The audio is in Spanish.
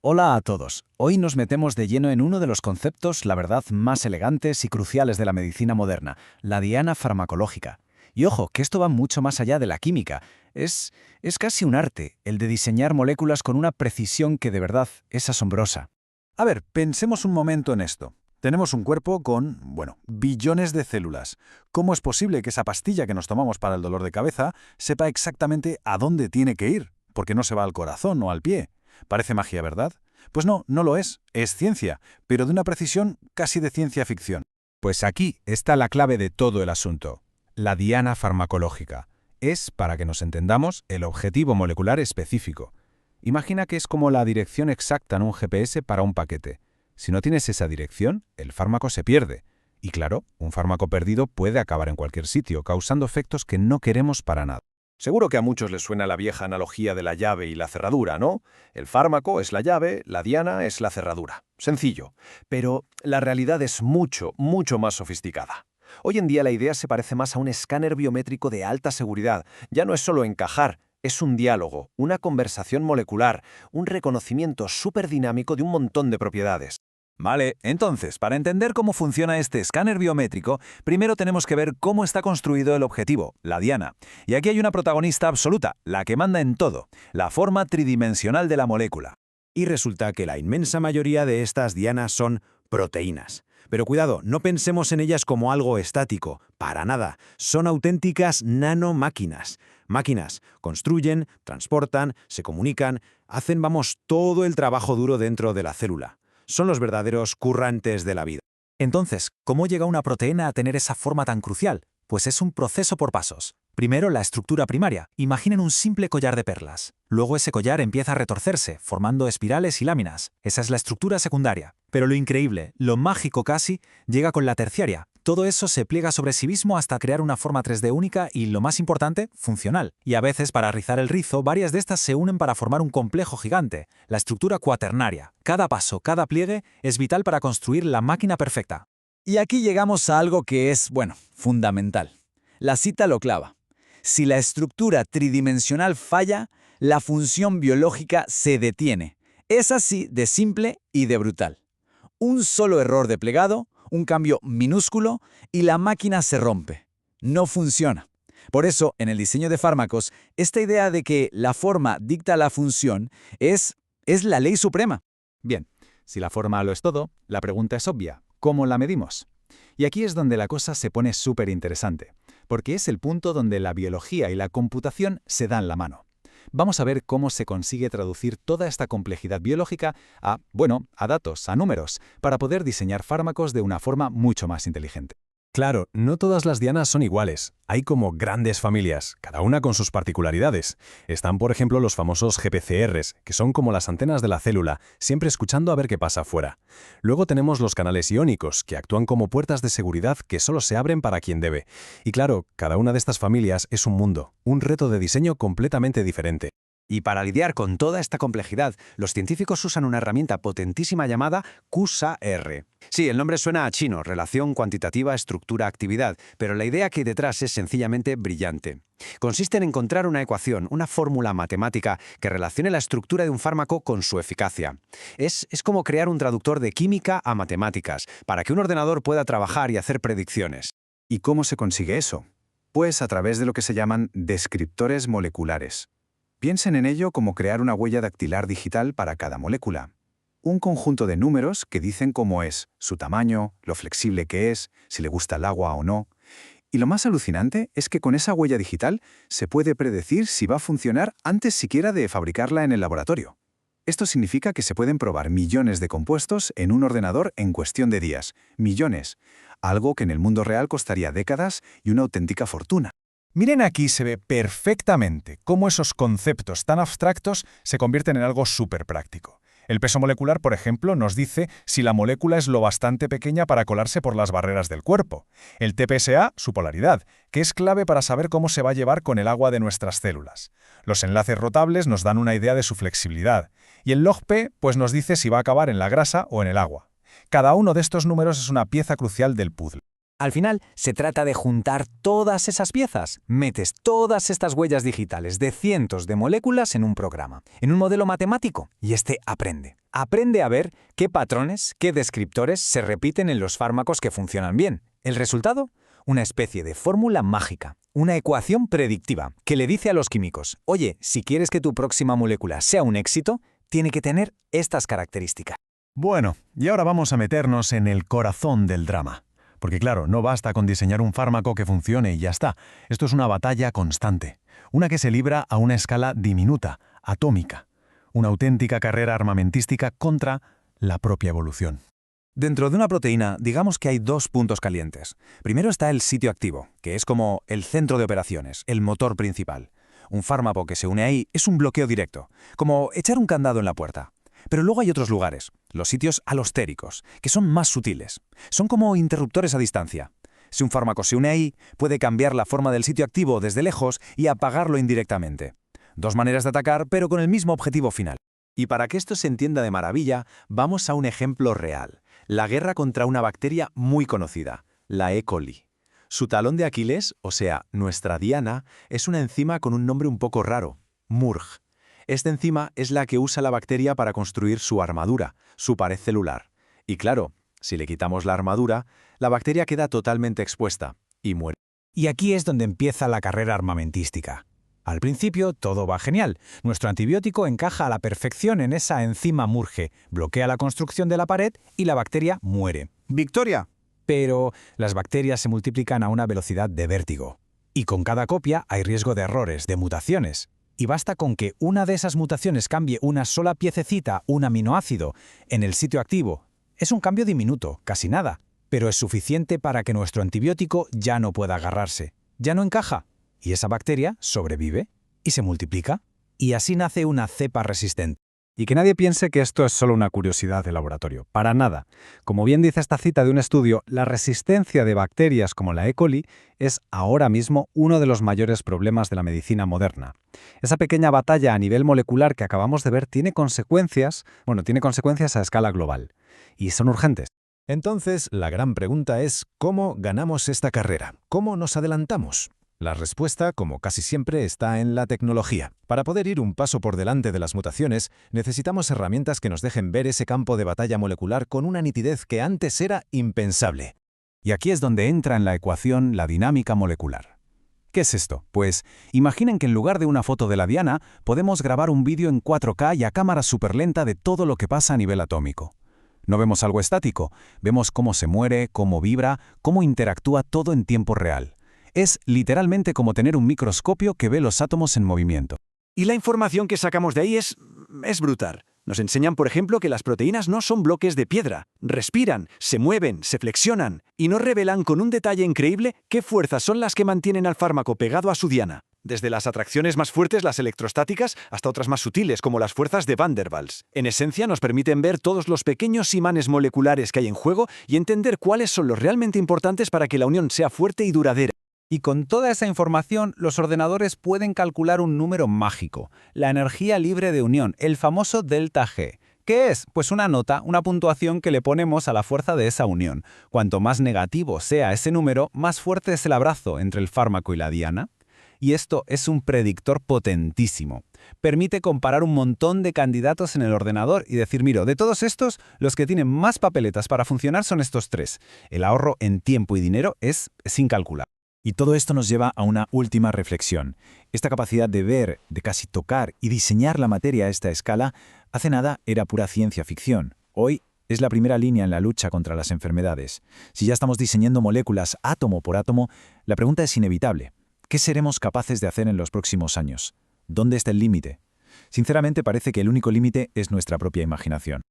Hola a todos. Hoy nos metemos de lleno en uno de los conceptos, la verdad, más elegantes y cruciales de la medicina moderna, la diana farmacológica. Y ojo, que esto va mucho más allá de la química. Es casi un arte, el de diseñar moléculas con una precisión que de verdad es asombrosa. A ver, pensemos un momento en esto. Tenemos un cuerpo con, billones de células. ¿Cómo es posible que esa pastilla que nos tomamos para el dolor de cabeza sepa exactamente a dónde tiene que ir? Porque no se va al corazón o al pie. Parece magia, ¿verdad? Pues no, no lo es. Es ciencia, pero de una precisión casi de ciencia ficción. Pues aquí está la clave de todo el asunto. La diana farmacológica. Es, para que nos entendamos, el objetivo molecular específico. Imagina que es como la dirección exacta en un GPS para un paquete. Si no tienes esa dirección, el fármaco se pierde. Y claro, un fármaco perdido puede acabar en cualquier sitio, causando efectos que no queremos para nada. Seguro que a muchos les suena la vieja analogía de la llave y la cerradura, ¿no? El fármaco es la llave, la diana es la cerradura. Sencillo. Pero la realidad es mucho, mucho más sofisticada. Hoy en día la idea se parece más a un escáner biométrico de alta seguridad. Ya no es solo encajar, es un diálogo, una conversación molecular, un reconocimiento súper dinámico de un montón de propiedades. Vale, entonces, para entender cómo funciona este escáner biométrico, primero tenemos que ver cómo está construido el objetivo, la diana. Y aquí hay una protagonista absoluta, la que manda en todo, la forma tridimensional de la molécula. Y resulta que la inmensa mayoría de estas dianas son proteínas. Pero cuidado, no pensemos en ellas como algo estático, para nada. Son auténticas nanomáquinas. Máquinas construyen, transportan, se comunican, hacen, todo el trabajo duro dentro de la célula. Son los verdaderos currantes de la vida. Entonces, ¿cómo llega una proteína a tener esa forma tan crucial? Pues es un proceso por pasos. Primero, la estructura primaria. Imaginen un simple collar de perlas. Luego ese collar empieza a retorcerse, formando espirales y láminas. Esa es la estructura secundaria. Pero lo increíble, lo mágico casi, llega con la terciaria. Todo eso se pliega sobre sí mismo hasta crear una forma 3D única y, lo más importante, funcional. Y a veces, para rizar el rizo, varias de estas se unen para formar un complejo gigante, la estructura cuaternaria. Cada paso, cada pliegue, es vital para construir la máquina perfecta. Y aquí llegamos a algo que es, fundamental. La cita lo clava. Si la estructura tridimensional falla, la función biológica se detiene. Es así de simple y de brutal. Un solo error de plegado, un cambio minúsculo y la máquina se rompe. No funciona. Por eso, en el diseño de fármacos, esta idea de que la forma dicta la función es la ley suprema. Bien, si la forma lo es todo, la pregunta es obvia. ¿Cómo la medimos? Y aquí es donde la cosa se pone súper interesante, porque es el punto donde la biología y la computación se dan la mano. Vamos a ver cómo se consigue traducir toda esta complejidad biológica a datos, a números, para poder diseñar fármacos de una forma mucho más inteligente. Claro, no todas las dianas son iguales. Hay como grandes familias, cada una con sus particularidades. Están, por ejemplo, los famosos GPCRs, que son como las antenas de la célula, siempre escuchando a ver qué pasa afuera. Luego tenemos los canales iónicos, que actúan como puertas de seguridad que solo se abren para quien debe. Y claro, cada una de estas familias es un mundo, un reto de diseño completamente diferente. Y para lidiar con toda esta complejidad, los científicos usan una herramienta potentísima llamada QSAR. Sí, el nombre suena a chino, relación cuantitativa estructura-actividad, pero la idea que hay detrás es sencillamente brillante. Consiste en encontrar una ecuación, una fórmula matemática que relacione la estructura de un fármaco con su eficacia. Es como crear un traductor de química a matemáticas, para que un ordenador pueda trabajar y hacer predicciones. ¿Y cómo se consigue eso? Pues a través de lo que se llaman descriptores moleculares. Piensen en ello como crear una huella dactilar digital para cada molécula. Un conjunto de números que dicen cómo es, su tamaño, lo flexible que es, si le gusta el agua o no. Y lo más alucinante es que con esa huella digital se puede predecir si va a funcionar antes siquiera de fabricarla en el laboratorio. Esto significa que se pueden probar millones de compuestos en un ordenador en cuestión de días. Millones. Algo que en el mundo real costaría décadas y una auténtica fortuna. Miren, aquí se ve perfectamente cómo esos conceptos tan abstractos se convierten en algo súper práctico. El peso molecular, por ejemplo, nos dice si la molécula es lo bastante pequeña para colarse por las barreras del cuerpo. El TPSA, su polaridad, que es clave para saber cómo se va a llevar con el agua de nuestras células. Los enlaces rotables nos dan una idea de su flexibilidad. Y el log-P, pues nos dice si va a acabar en la grasa o en el agua. Cada uno de estos números es una pieza crucial del puzzle. Al final, se trata de juntar todas esas piezas. Metes todas estas huellas digitales de cientos de moléculas en un programa, en un modelo matemático, y este aprende. Aprende a ver qué patrones, qué descriptores se repiten en los fármacos que funcionan bien. ¿El resultado? Una especie de fórmula mágica, una ecuación predictiva que le dice a los químicos, oye, si quieres que tu próxima molécula sea un éxito, tiene que tener estas características. Bueno, y ahora vamos a meternos en el corazón del drama. Porque claro, no basta con diseñar un fármaco que funcione y ya está. Esto es una batalla constante, una que se libra a una escala diminuta, atómica. Una auténtica carrera armamentística contra la propia evolución. Dentro de una proteína, digamos que hay dos puntos calientes. Primero está el sitio activo, que es como el centro de operaciones, el motor principal. Un fármaco que se une ahí es un bloqueo directo, como echar un candado en la puerta. Pero luego hay otros lugares, los sitios alostéricos, que son más sutiles. Son como interruptores a distancia. Si un fármaco se une ahí, puede cambiar la forma del sitio activo desde lejos y apagarlo indirectamente. Dos maneras de atacar, pero con el mismo objetivo final. Y para que esto se entienda de maravilla, vamos a un ejemplo real. La guerra contra una bacteria muy conocida, la E. coli. Su talón de Aquiles, o sea, nuestra diana, es una enzima con un nombre un poco raro, MURG. Esta enzima es la que usa la bacteria para construir su armadura, su pared celular. Y claro, si le quitamos la armadura, la bacteria queda totalmente expuesta y muere. Y aquí es donde empieza la carrera armamentística. Al principio todo va genial. Nuestro antibiótico encaja a la perfección en esa enzima MURG, bloquea la construcción de la pared y la bacteria muere. ¡Victoria! Pero las bacterias se multiplican a una velocidad de vértigo. Y con cada copia hay riesgo de errores, de mutaciones. Y basta con que una de esas mutaciones cambie una sola piececita, un aminoácido, en el sitio activo. Es un cambio diminuto, casi nada, pero es suficiente para que nuestro antibiótico ya no pueda agarrarse. Ya no encaja. Y esa bacteria sobrevive y se multiplica. Y así nace una cepa resistente. Y que nadie piense que esto es solo una curiosidad de laboratorio. Para nada. Como bien dice esta cita de un estudio, la resistencia de bacterias como la E. coli es ahora mismo uno de los mayores problemas de la medicina moderna. Esa pequeña batalla a nivel molecular que acabamos de ver tiene consecuencias a escala global. Y son urgentes. Entonces, la gran pregunta es, ¿cómo ganamos esta carrera? ¿Cómo nos adelantamos? La respuesta, como casi siempre, está en la tecnología. Para poder ir un paso por delante de las mutaciones, necesitamos herramientas que nos dejen ver ese campo de batalla molecular con una nitidez que antes era impensable. Y aquí es donde entra en la ecuación la dinámica molecular. ¿Qué es esto? Pues imaginen que en lugar de una foto de la diana, podemos grabar un vídeo en 4K y a cámara superlenta de todo lo que pasa a nivel atómico. No vemos algo estático, vemos cómo se muere, cómo vibra, cómo interactúa todo en tiempo real. Es literalmente como tener un microscopio que ve los átomos en movimiento. Y la información que sacamos de ahí es brutal. Nos enseñan, por ejemplo, que las proteínas no son bloques de piedra. Respiran, se mueven, se flexionan y nos revelan con un detalle increíble qué fuerzas son las que mantienen al fármaco pegado a su diana. Desde las atracciones más fuertes, las electrostáticas, hasta otras más sutiles, como las fuerzas de Van der Waals. En esencia, nos permiten ver todos los pequeños imanes moleculares que hay en juego y entender cuáles son los realmente importantes para que la unión sea fuerte y duradera. Y con toda esa información, los ordenadores pueden calcular un número mágico, la energía libre de unión, el famoso delta G. ¿Qué es? Pues una nota, una puntuación que le ponemos a la fuerza de esa unión. Cuanto más negativo sea ese número, más fuerte es el abrazo entre el fármaco y la diana. Y esto es un predictor potentísimo. Permite comparar un montón de candidatos en el ordenador y decir, mira, de todos estos, los que tienen más papeletas para funcionar son estos tres. El ahorro en tiempo y dinero es incalculable. Y todo esto nos lleva a una última reflexión. Esta capacidad de ver, de casi tocar y diseñar la materia a esta escala, hace nada era pura ciencia ficción. Hoy es la primera línea en la lucha contra las enfermedades. Si ya estamos diseñando moléculas átomo por átomo, la pregunta es inevitable. ¿Qué seremos capaces de hacer en los próximos años? ¿Dónde está el límite? Sinceramente parece que el único límite es nuestra propia imaginación.